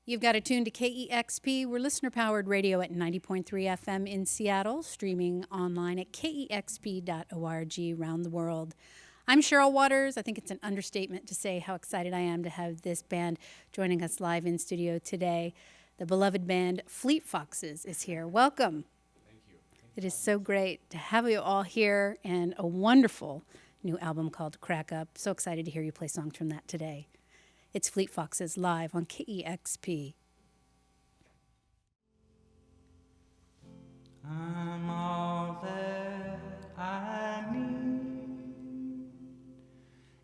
You've got it tuned to KEXP. We're listener-powered radio at 90.3 FM in Seattle, streaming online at KEXP.org around the world. I'm Cheryl Waters. I think it's an understatement to say how excited I am to have this band joining us live in studio today. The beloved band Fleet Foxes is here. Welcome. Thank you. It is so great to have you all here, and a wonderful new album called Crack Up. So excited to hear you play songs from that today. It's Fleet Foxes live on KEXP. I'm all that I need,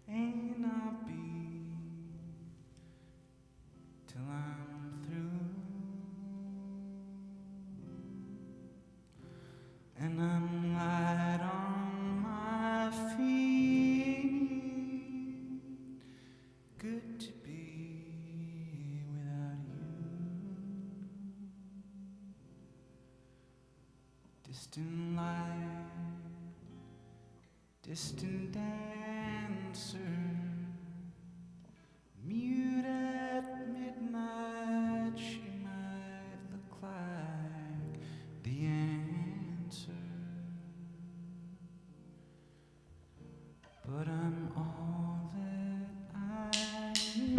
and I'll be till I'm through, and I'm light on my feet. Good to be without you. Distant light, distant dancer, mute at midnight, she might look like the answer. But I'm all that I need.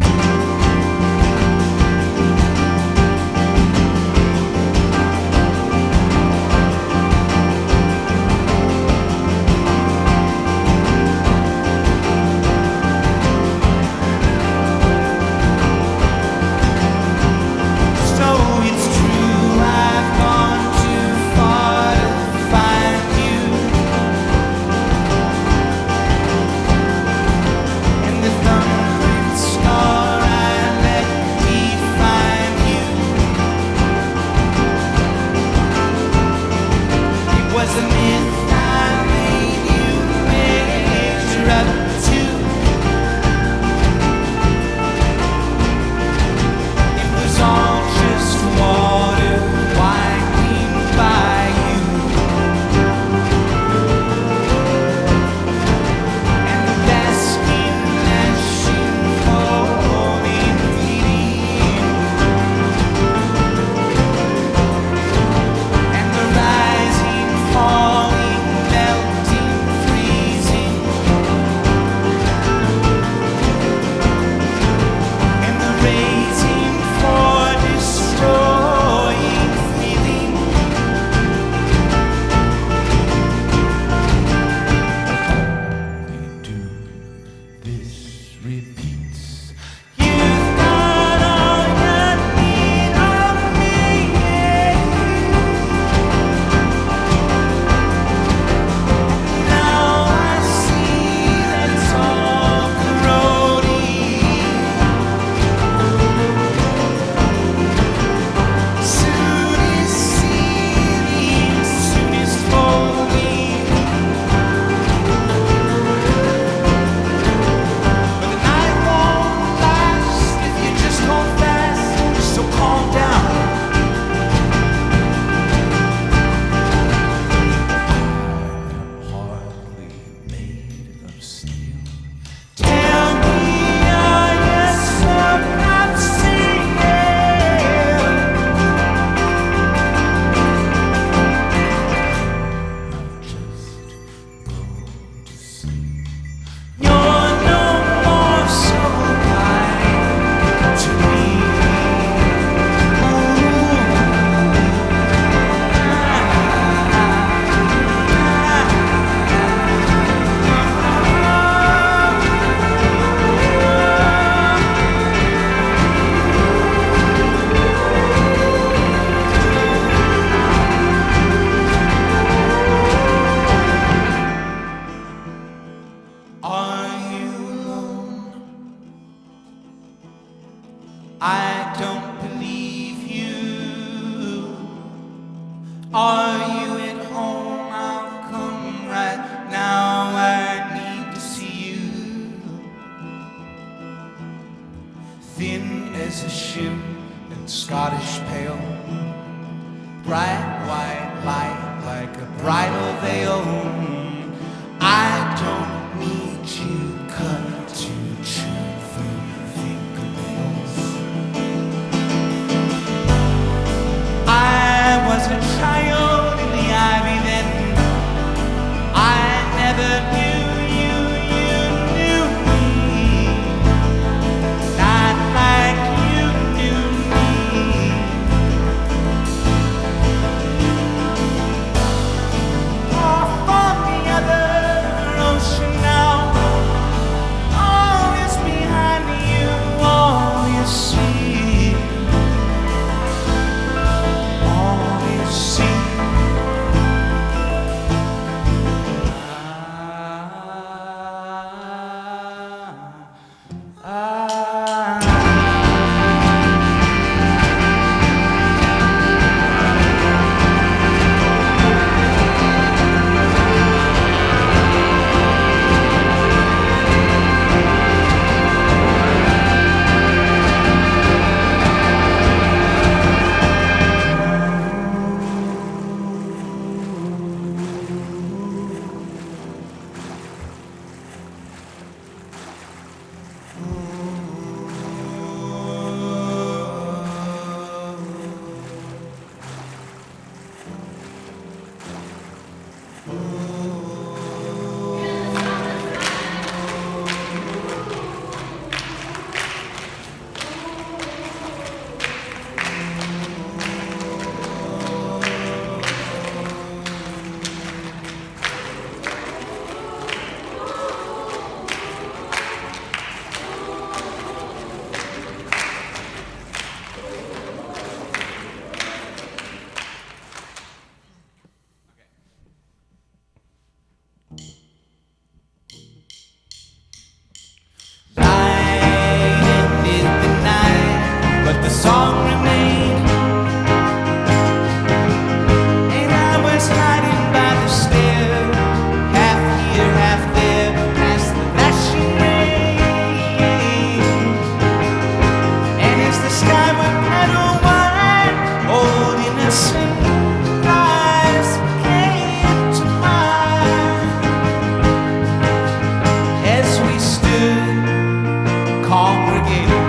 congregated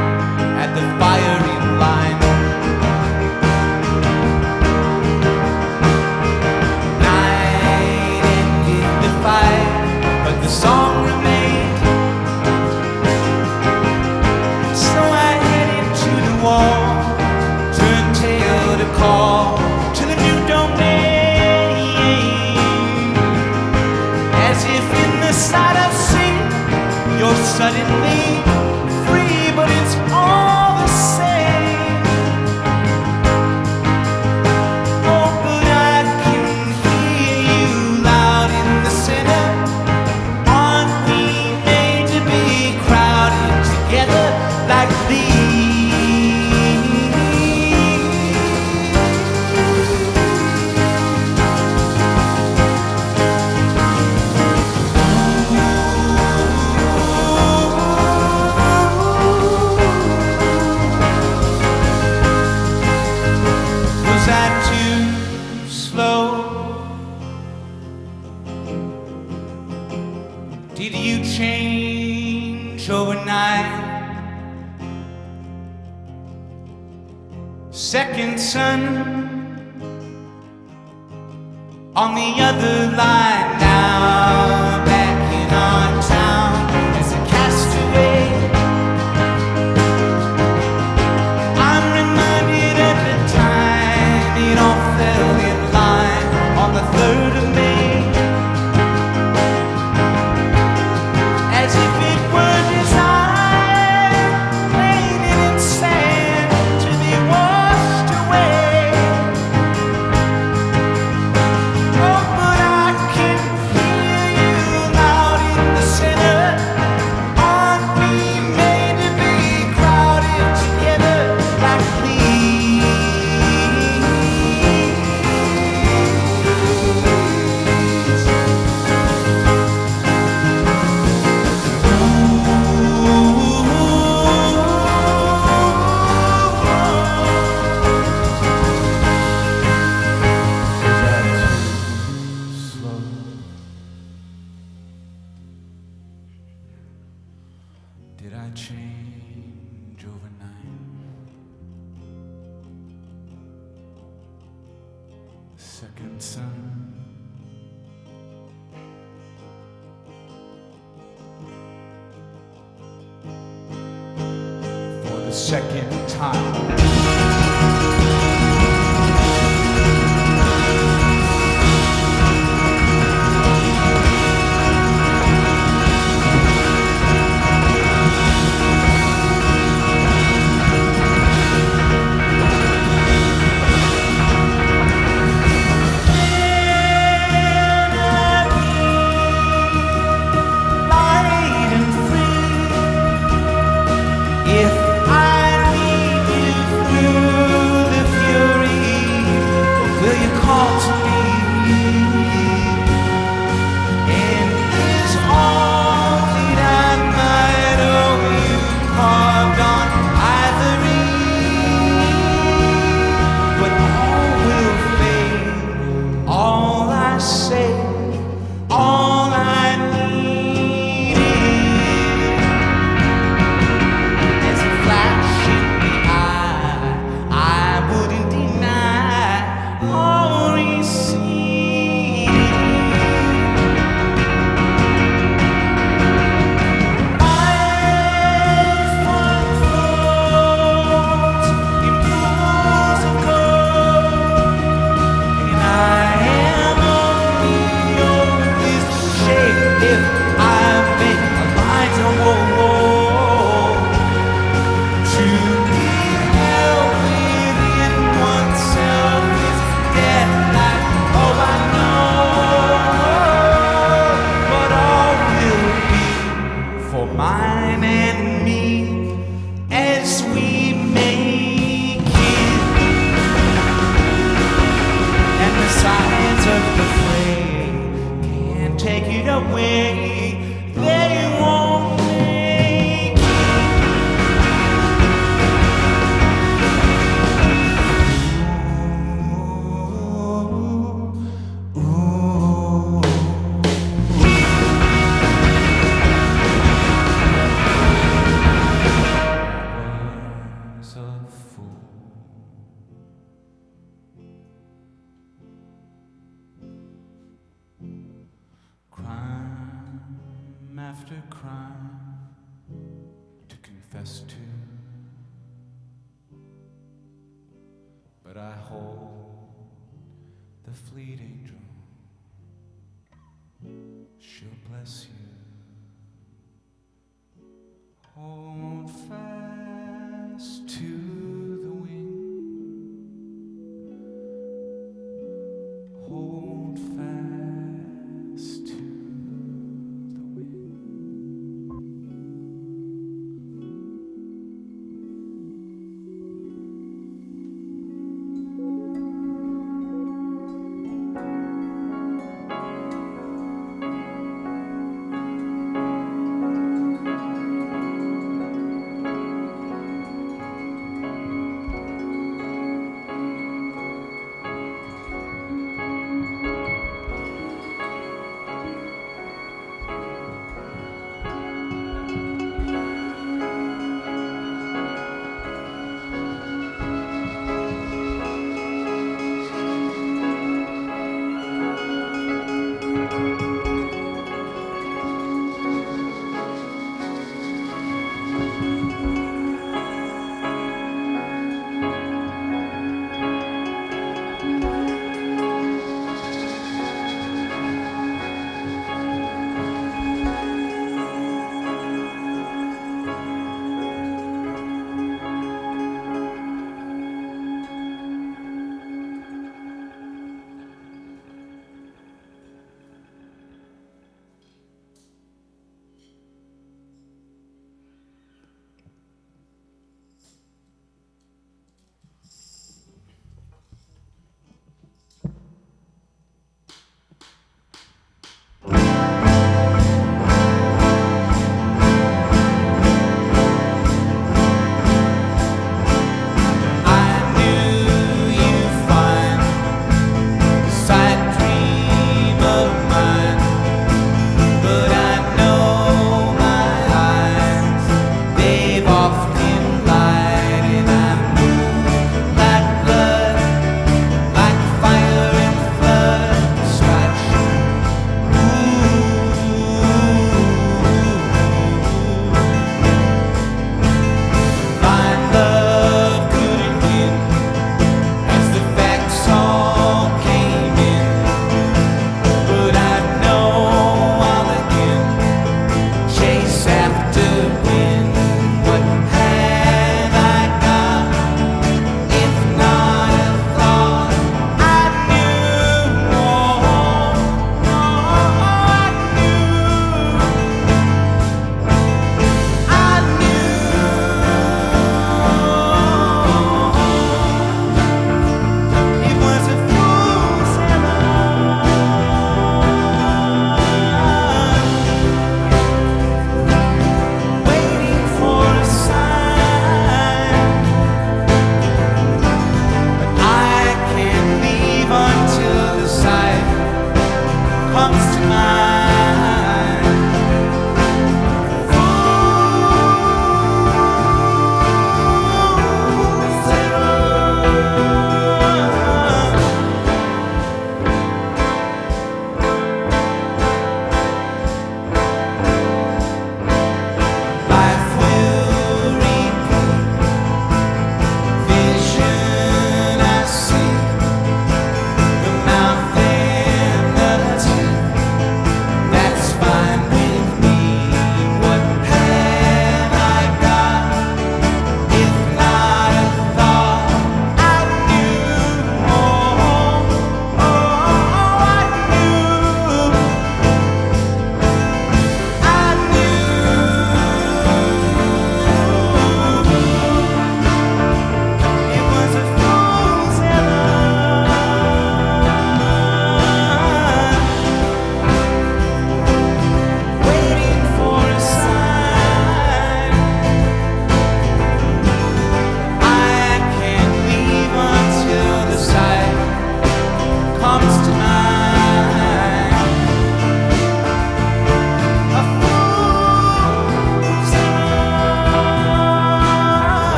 at the firing line. Night ended the fight, but the song remained. So I headed to the wall, turned tail to call to the new domain. As if in the sight of sea, you're suddenly free, but it's all the same. Oh, but I can hear you loud in the center. Aren't we made to be crowded together like these? Was I too slow? Did you change overnight? Second son on the other line now, back in our town as a castaway. I'm reminded at the time it all fell in line on the 3rd of May, as if it were designed, painted in sand to be washed away. Oh, but I can hear you loud in the center. Aren't we made to be crowded together like these? Did I change overnight? Second son. For the second time. Light and free, if I lead you through but I hold the fleet angel. She'll bless you. Hold fast to the wind. Hold fast to the wind.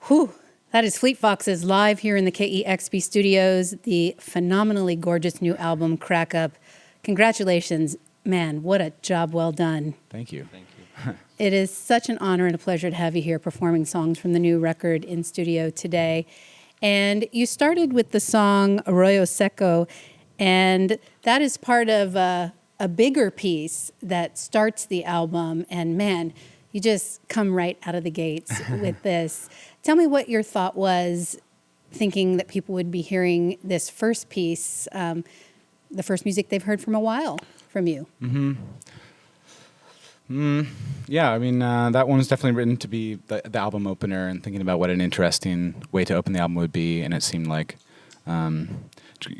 Whew. That is Fleet Foxes live here in the KEXP studios, the phenomenally gorgeous new album, Crack Up. Congratulations. Man, what a job well done. Thank you. Thank you. It is such an honor and a pleasure to have you here performing songs from the new record in studio today. And you started with the song Arroyo, Seco, and that is part of a bigger piece that starts the album. And man, you just come right out of the gates with this. Tell me what your thought was thinking that people would be hearing this first piece, the first music they've heard from a while from you. Yeah, I mean, that one was definitely written to be the album opener and thinking about what an interesting way to open the album would be. And it seemed like to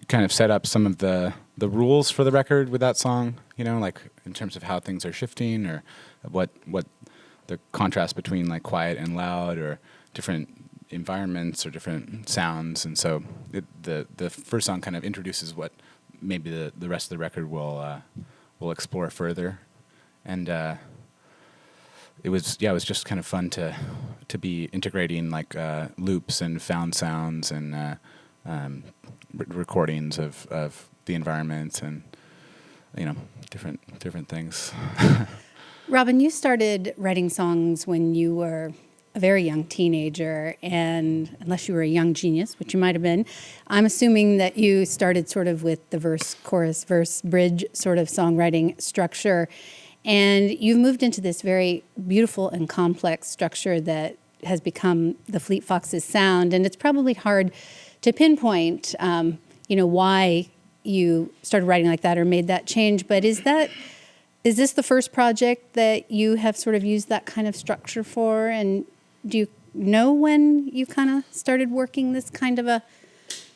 kind of set up some of the rules for the record with that song, you know, like in terms of how things are shifting or what the contrast between like quiet and loud or different environments or different sounds. And so the first song kind of introduces what maybe the rest of the record will explore further. And it was just kind of fun to be integrating like loops and found sounds and recordings of the environment and, you know, different things. Robin, you started writing songs when you were a very young teenager, and unless you were a young genius, which you might have been, I'm assuming that you started sort of with the verse, chorus, verse, bridge sort of songwriting structure. And you've moved into this very beautiful and complex structure that has become the Fleet Foxes sound. And it's probably hard to pinpoint, why you started writing like that or made that change. But is this the first project that you have sort of used that kind of structure for? And do you know when you kind of started working this kind of a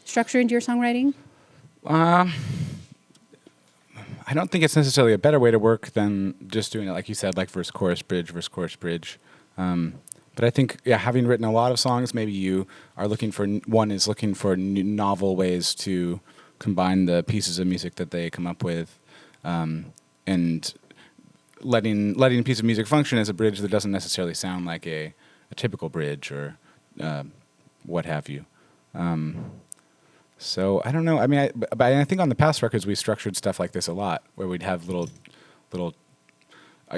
structure into your songwriting? I don't think it's necessarily a better way to work than just doing it, like you said, like verse, chorus, bridge. But I think, having written a lot of songs, maybe you are looking for new novel ways to combine the pieces of music that they come up with, and letting a piece of music function as a bridge that doesn't necessarily sound like a typical bridge or what have you. So I don't know. I mean, I think on the past records we structured stuff like this a lot, where we'd have little,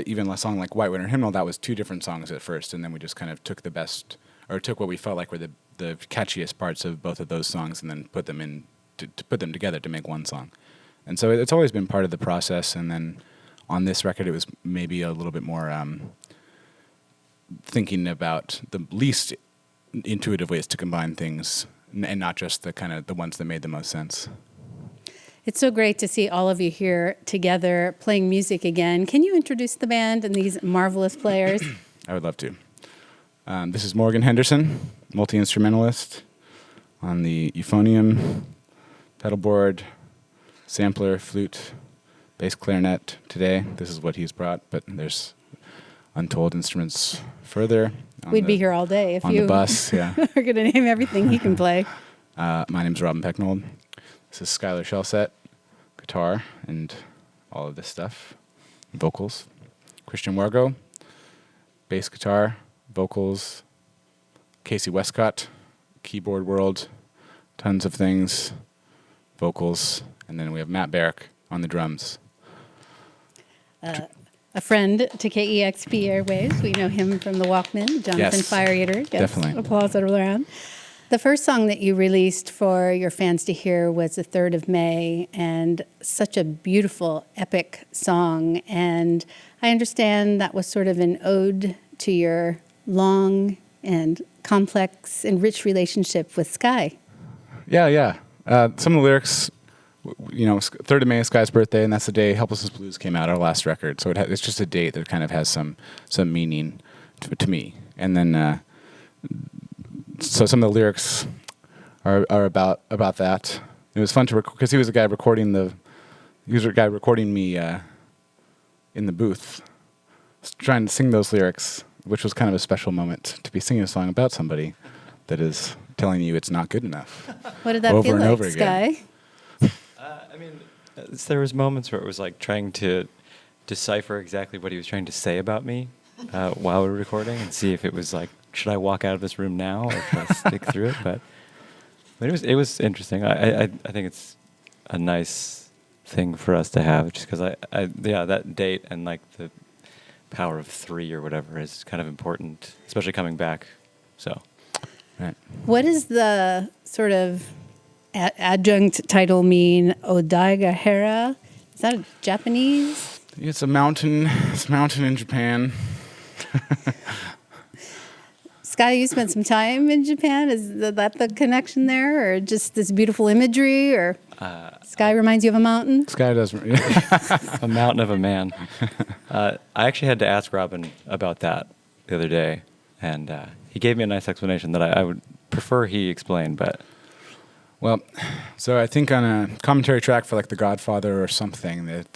even a song like White Winter Hymnal, that was two different songs at first, and then we just kind of took what we felt like were the catchiest parts of both of those songs, and then put them together to make one song. And so it's always been part of the process. And then on this record, it was maybe a little bit more thinking about the least intuitive ways to combine things, and not just the ones that made the most sense. It's so great to see all of you here together playing music again. Can you introduce the band and these marvelous players? I would love to. This is Morgan Henderson, multi-instrumentalist on the euphonium, pedal board, sampler, flute, bass clarinet. Today, this is what he's brought, but there's untold instruments further. We'd be here all day if on you the bus, yeah. are going to name everything he can play. My name's Robin Pecknold. This is Skylar Shellset, guitar and all of this stuff, vocals. Christian Wargo, bass guitar, vocals. Casey Westcott, keyboard world, tons of things, vocals. And then we have Matt Barrick on the drums. A friend to KEXP Airwaves. We know him from the Walkman, Jonathan Yes, Fire-Eater. Gets definitely. applause all around. The first song that you released for your fans to hear was the 3rd of May, and such a beautiful, epic song. And I understand that was sort of an ode to your long and complex and rich relationship with Sky. Yeah. Some of the lyrics, 3rd of May is Sky's birthday, and that's the day Helplessness Blues came out, our last record. So it's just a date that kind of has some meaning to me. And then, so some of the lyrics are about that. It was fun to because he was a guy recording me in the booth, trying to sing those lyrics, which was kind of a special moment to be singing a song about somebody that is telling you it's not good enough. What did that over feel and like, over again. Sky? There was moments where it was like trying to decipher exactly what he was trying to say about me while we were recording, and see if it was like should I walk out of this room now or should I stick through it? But it was interesting. I think it's a nice thing for us to have, just because that date and like the power of 3 or whatever is kind of important, especially coming back. So, Right. What does the sort of adjunct title mean? Daigahara? Is that a Japanese? It's a mountain. It's a mountain in Japan. Sky, you spent some time in Japan. Is that the connection there, or just this beautiful imagery, or Sky reminds you of a mountain? Sky doesn't. a mountain of a man. I actually had to ask Robin about that the other day, and he gave me a nice explanation that I would prefer he explain, but... Well, so I think on a commentary track for like The Godfather or something that...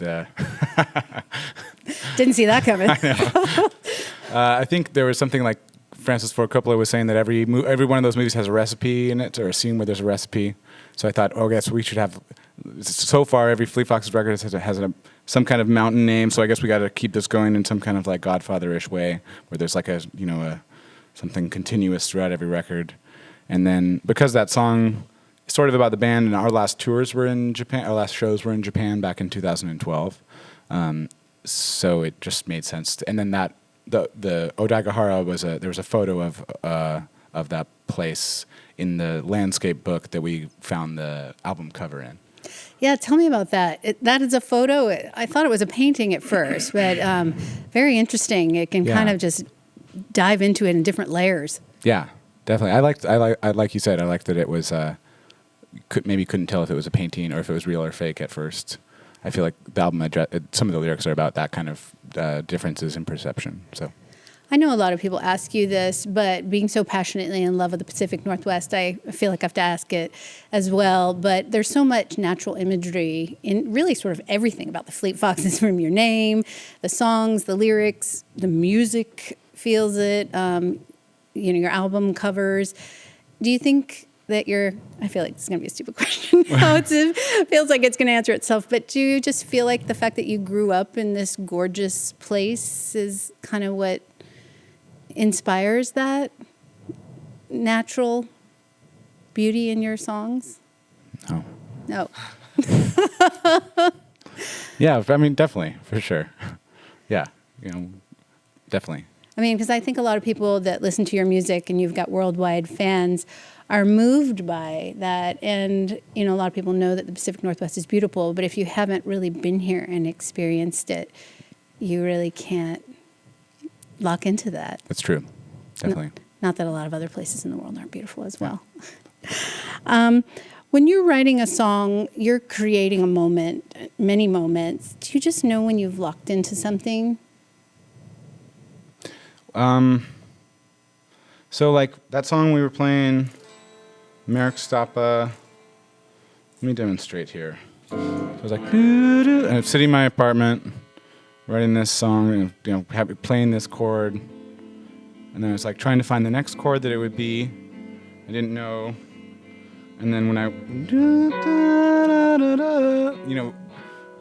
Didn't see that coming. I think there was something like Francis Ford Coppola was saying that every one of those movies has a recipe in it, or a scene where there's a recipe. So I thought, I guess we should have... So far, every Fleet Foxes record has some kind of mountain name, so I guess we got to keep this going in some kind of like Godfather-ish way, where there's like something continuous throughout every record. And then, because that song is sort of about the band, and our last shows were in Japan back in 2012, so it just made sense. And then the Daigahara there was a photo of that place in the landscape book that we found the album cover in. Yeah, tell me about that. That is a photo. I thought it was a painting at first, but very interesting. It can kind of just dive into it in different layers. Yeah, definitely. I like you said, I liked that it was couldn't tell if it was a painting or if it was real or fake at first. I feel like the album some of the lyrics are about that kind of differences in perception. So I know a lot of people ask you this, but being so passionately in love with the Pacific Northwest, I feel like I have to ask it as well. But there's so much natural imagery in really sort of everything about the Fleet Foxes, from your name, the songs, the lyrics, the music feels it, your album covers. Do you think that I feel like this is going to be a stupid question. It feels like it's going to answer itself. But do you just feel like the fact that you grew up in this gorgeous place is kind of what inspires that natural beauty in your songs? No. yeah, I mean, definitely, for sure. Yeah, definitely. I mean, because I think a lot of people that listen to your music, and you've got worldwide fans, are moved by that. And, a lot of people know that the Pacific Northwest is beautiful, but if you haven't really been here and experienced it, you really can't lock into that. That's true. Definitely. Not that a lot of other places in the world aren't beautiful as well. When you're writing a song, you're creating a moment, many moments. Do you just know when you've locked into something? So like that song we were playing, Mearcstapa. Let me demonstrate here. So I was like, doo-doo, and I'm sitting in my apartment, writing this song, and playing this chord, and then I was like trying to find the next chord that it would be. I didn't know, and then when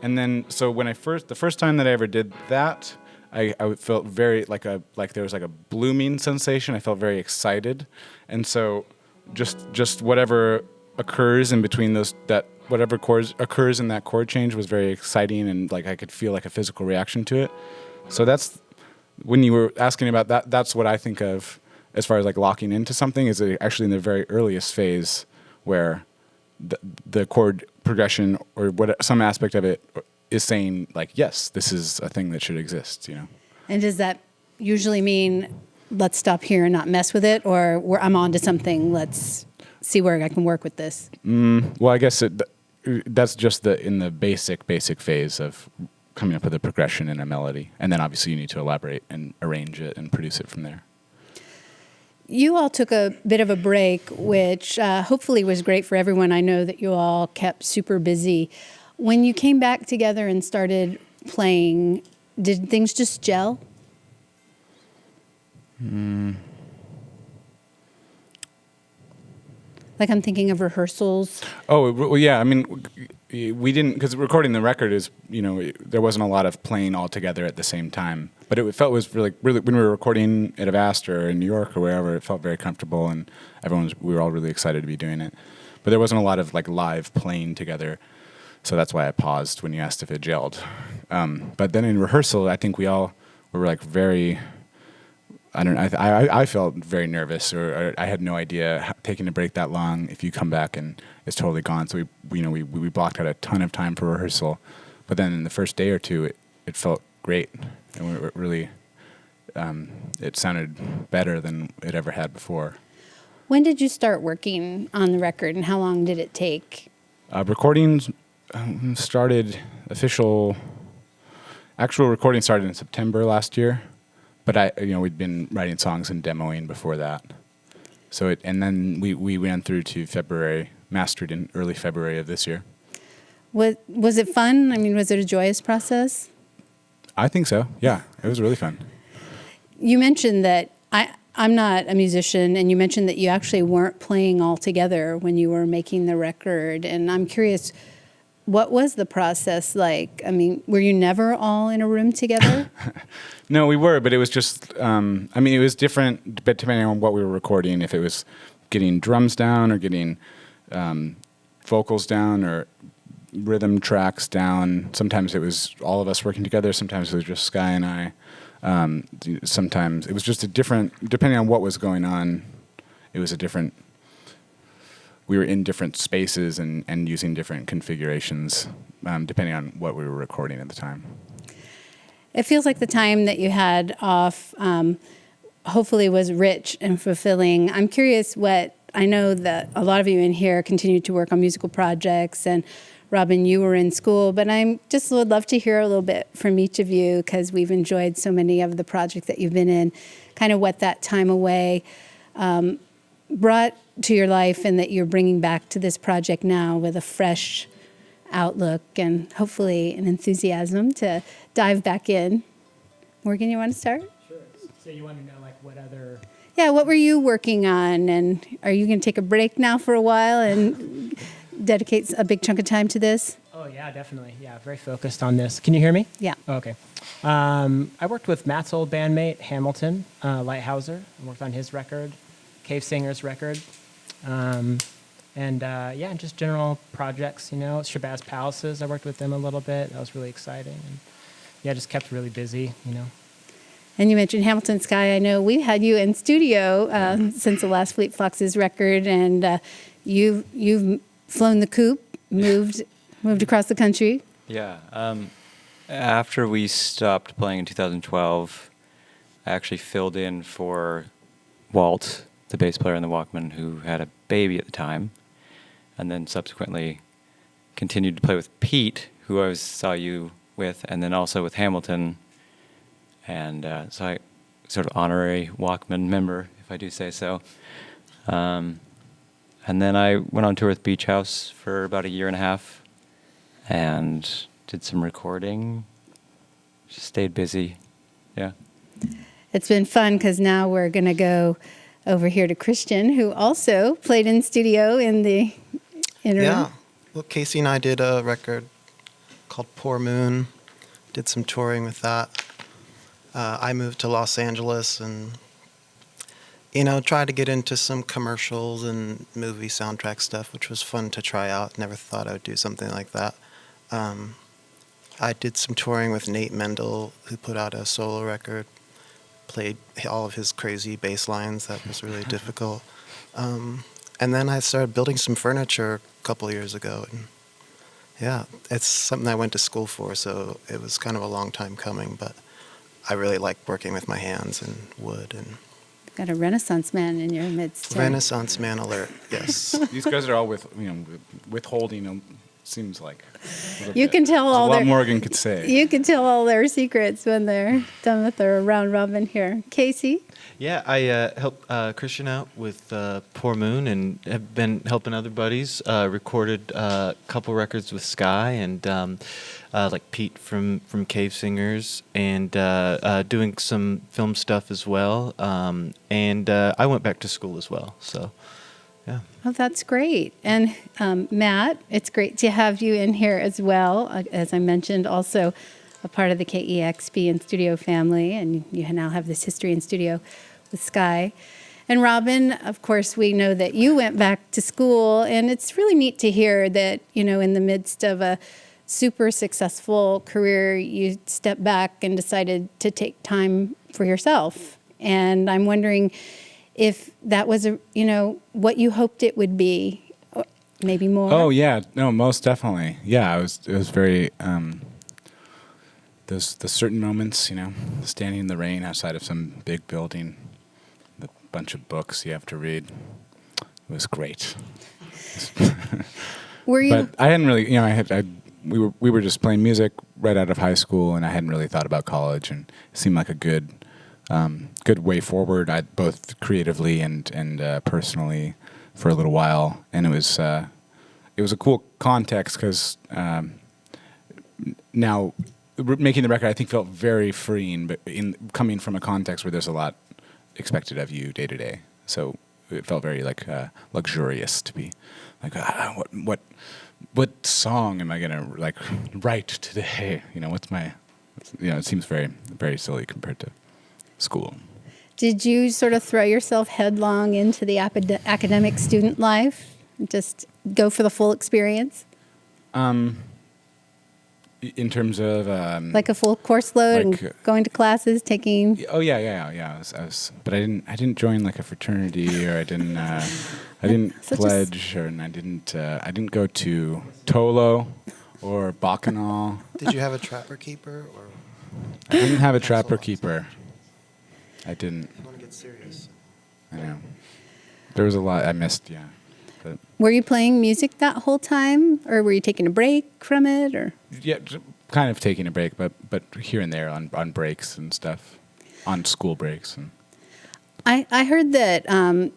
and then so when the first time that I ever did that, I felt very like there was like a blooming sensation. I felt very excited, and so just whatever occurs in between whatever chords occurs in that chord change was very exciting, and like I could feel like a physical reaction to it. So that's when you were asking about that. That's what I think of as far as like locking into something, is actually in the very earliest phase where the chord progression or some aspect of it is saying like, yes, this is a thing that should exist, And does that usually mean let's stop here and not mess with it, or I'm on to something, let's see where I can work with this? Well, I guess that's just in the basic phase of coming up with a progression and a melody. And then obviously you need to elaborate and arrange it and produce it from there. You all took a bit of a break, which hopefully was great for everyone. I know that you all kept super busy. When you came back together and started playing, did things just gel? Like I'm thinking of rehearsals. Oh, well, yeah. I mean, we didn't, because recording the record is, there wasn't a lot of playing all together at the same time. But it felt was really, when we were recording at Avast or in New York or wherever, it felt very comfortable, and we were all really excited to be doing it. But there wasn't a lot of like live playing together, so that's why I paused when you asked if it gelled. But then in rehearsal, I think we all were like very. I felt very nervous, or I had no idea taking a break that long. If you come back and it's totally gone, so we blocked out a ton of time for rehearsal. But then in the first day or two, it felt great, and we were really it sounded better than it ever had before. When did you start working on the record, and how long did it take? Recordings started actual recording started in September last year. But we'd been writing songs and demoing before that. So and then we ran through to February, mastered in early February of this year. Was it fun? I mean, was it a joyous process? I think so. Yeah, it was really fun. You mentioned that I'm not a musician, and you mentioned that you actually weren't playing all together when you were making the record. And I'm curious, what was the process like? I mean, were you never all in a room together? No, we were, but it was just, it was different depending on what we were recording, if it was getting drums down or getting vocals down or rhythm tracks down. Sometimes it was all of us working together. Sometimes it was just Sky and I. Sometimes it was just depending on what was going on, it was we were in different spaces and using different configurations, depending on what we were recording at the time. It feels like the time that you had off hopefully was rich and fulfilling. I'm curious I know that a lot of you in here continue to work on musical projects, and Robin, you were in school, but I just would love to hear a little bit from each of you, because we've enjoyed so many of the projects that you've been in, kind of what that time away brought to your life, and that you're bringing back to this project now with a fresh outlook and hopefully an enthusiasm to dive back in. Morgan, you want to start? Sure. So you want to know what other... Yeah, what were you working on, and are you going to take a break now for a while and dedicate a big chunk of time to this? Oh, yeah, definitely. Yeah, very focused on this. Can you hear me? Yeah. Oh, okay. I worked with Matt's old bandmate, Hamilton Lighthouser. I worked on his record, Cave Singer's record. Just general projects, Shabazz Palaces. I worked with them a little bit. That was really exciting. And just kept really busy, And you mentioned Hamilton Sky. I know we've had you in studio since the last Fleet Foxes record, and you've flown the coop, moved across the country. Yeah. After we stopped playing in 2012, I actually filled in for Walt, the bass player in the Walkman, who had a baby at the time, and then subsequently continued to play with Pete, who I saw you with, and then also with Hamilton. And so I sort of honorary Walkman member, if I do say so. And then I went on tour with Beach House for about a year and a half and did some recording. Just stayed busy. Yeah. It's been fun, because now we're going to go over here to Christian, who also played in studio in the interim. Yeah. Well, Casey and I did a record called Poor Moon. Did some touring with that. I moved to Los Angeles and, tried to get into some commercials and movie soundtrack stuff, which was fun to try out. Never thought I would do something like that. I did some touring with Nate Mendel, who put out a solo record, played all of his crazy bass lines. That was really difficult. And then I started building some furniture a couple years ago. And yeah, it's something I went to school for, so it was kind of a long time coming, but I really like working with my hands and wood. And got a Renaissance man in your midst. Renaissance man alert, yes. These guys are all withholding. Seems like you can tell all a lot Morgan could say. You can tell all their secrets when they're done with their round robin here. Casey? Yeah, I helped Christian out with Poor Moon and have been helping other buddies. Recorded a couple records with Sky and like Pete from Cave Singers, and doing some film stuff as well. And I went back to school as well. So, yeah. Oh, that's great. And Matt, it's great to have you in here as well. As I mentioned, also a part of the KEXP and studio family, and you now have this history in studio with Sky. And Robin, of course, we know that you went back to school, and it's really neat to hear that, in the midst of a super successful career, you stepped back and decided to take time for yourself. And I'm wondering if that was, what you hoped it would be, or maybe more. Oh yeah, no, most definitely. Yeah, it was very. There's the certain moments, standing in the rain outside of some big building, the bunch of books you have to read. It was great. Were you? But I hadn't really, we were just playing music right out of high school, and I hadn't really thought about college, and it seemed like a good way forward, both creatively and personally, for a little while. And it was a cool context because now making the record, I think, felt very freeing, but coming from a context where there's a lot expected of you day to day, so it felt very luxurious to be like, what song am I gonna write today? What's my, it seems very, very silly compared to school. Did you sort of throw yourself headlong into the academic student life? Just go for the full experience? In terms of like a full course load and going to classes, taking. Oh yeah. I was, but I didn't join like a fraternity, or I didn't pledge, and I didn't go to Tolo or Bacchanal. Did you have a trapper keeper, or? I didn't have a trapper keeper. I didn't. I want to get serious. I know. There was a lot I missed. Yeah. But were you playing music that whole time, or were you taking a break from it, or? Yeah, kind of taking a break, but here and there on breaks and stuff, on school breaks. And I heard that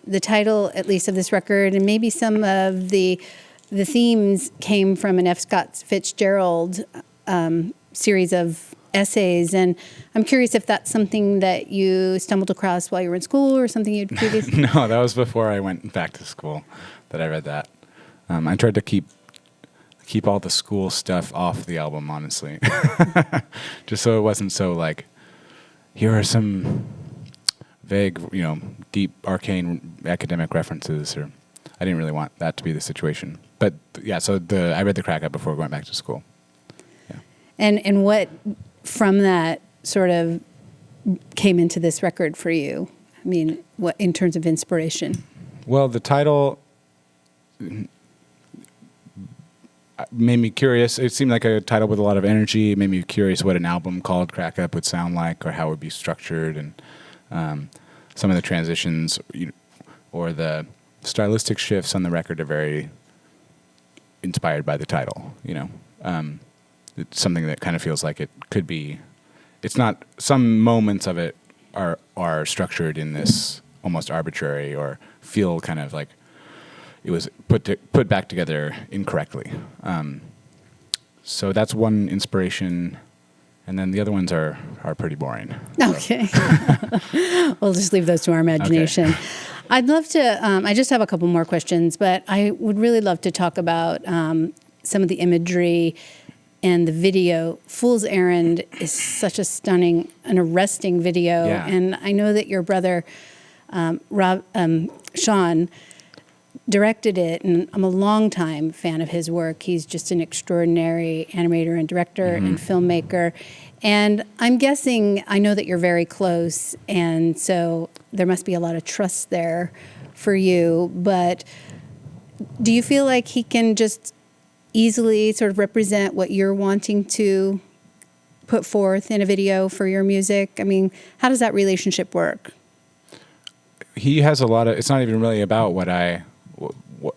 the title, at least of this record, and maybe some of the themes came from an F. Scott Fitzgerald series of essays, and I'm curious if that's something that you stumbled across while you were in school, or something you'd previously. No, that was before I went back to school that I read that. I tried to keep all the school stuff off the album, honestly, just so it wasn't so like, here are some vague, deep, arcane academic references, or I didn't really want that to be the situation. But yeah, so I read the Crack Up before going back to school. Yeah. And what from that sort of came into this record for you? I mean, what in terms of inspiration? Well, the title made me curious. It seemed like a title with a lot of energy. It made me curious what an album called Crack Up would sound like, or how it would be structured, and some of the transitions or the stylistic shifts on the record are very inspired by the title. It's something that kind of feels like it could be. It's not. Some moments of it are structured in this almost arbitrary, or feel kind of like it was put back together incorrectly. So that's one inspiration, and then the other ones are pretty boring. Okay, we'll just leave those to our imagination. Okay. I'd love to. I just have a couple more questions, but I would really love to talk about some of the imagery and the video. Fool's Errand is such a stunning and arresting video, yeah. And I know that your brother, Sean, directed it, and I'm a longtime fan of his work. He's just an extraordinary animator and director and filmmaker. And I'm guessing, I know that you're very close, and so there must be a lot of trust there for you. But do you feel like he can just easily sort of represent what you're wanting to put forth in a video for your music? I mean, how does that relationship work? He has a lot of. It's not even really about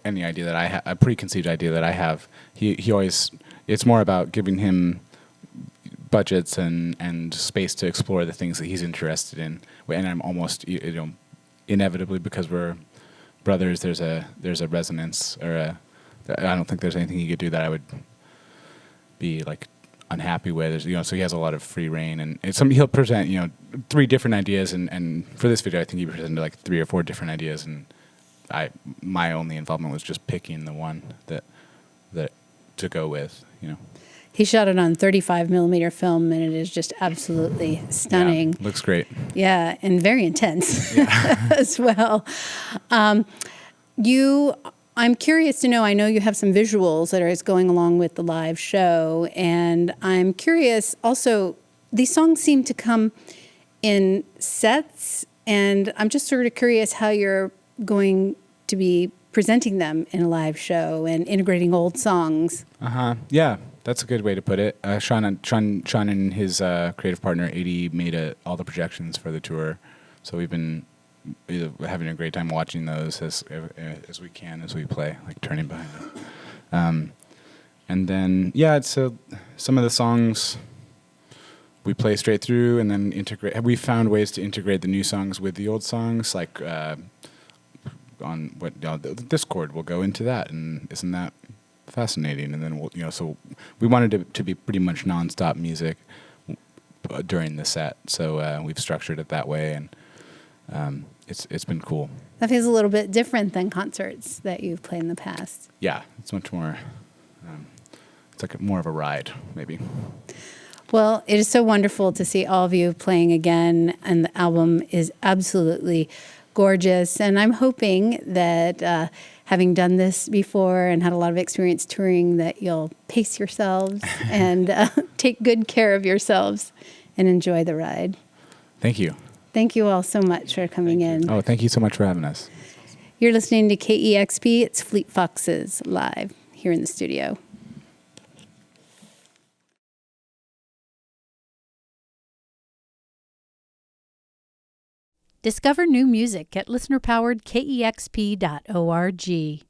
any idea that I have, a preconceived idea that I have. He always. It's more about giving him budgets and space to explore the things that he's interested in. And I'm almost, inevitably, because we're brothers, there's a resonance, or I don't think there's anything he could do that I would be like unhappy with. So he has a lot of free reign, and he'll present 3 different ideas, and for this video I think he presented like 3 or 4 different ideas, and my only involvement was just picking the one that to go with, you know. He shot it on 35 millimeter film, and it is just absolutely stunning. Yeah, looks great. Yeah, and very intense as well. I'm curious to know, I know you have some visuals that are going along with the live show, and I'm curious also, these songs seem to come in sets, and I'm just sort of curious how you're going to be presenting them in a live show and integrating old songs. Yeah, that's a good way to put it. Sean and his creative partner, 80, made all the projections for the tour. So we've been either having a great time watching those as we can as we play, like turning behind them. And then, some of the songs we play straight through and then integrate. We found ways to integrate the new songs with the old songs, like on the Discord, we'll go into that, and isn't that fascinating? And then so we wanted it to be pretty much nonstop music during the set, so we've structured it that way, and it's been cool. That feels a little bit different than concerts that you've played in the past. Yeah, it's much more. It's like more of a ride, maybe. Well, it is so wonderful to see all of you playing again, and the album is absolutely gorgeous. And I'm hoping that having done this before and had a lot of experience touring, that you'll pace yourselves and take good care of yourselves and enjoy the ride. Thank you. Thank you all so much for coming in. Oh, thank you so much for having us. You're listening to KEXP. It's Fleet Foxes live here in the studio. Discover new music at listener-powered KEXP.org.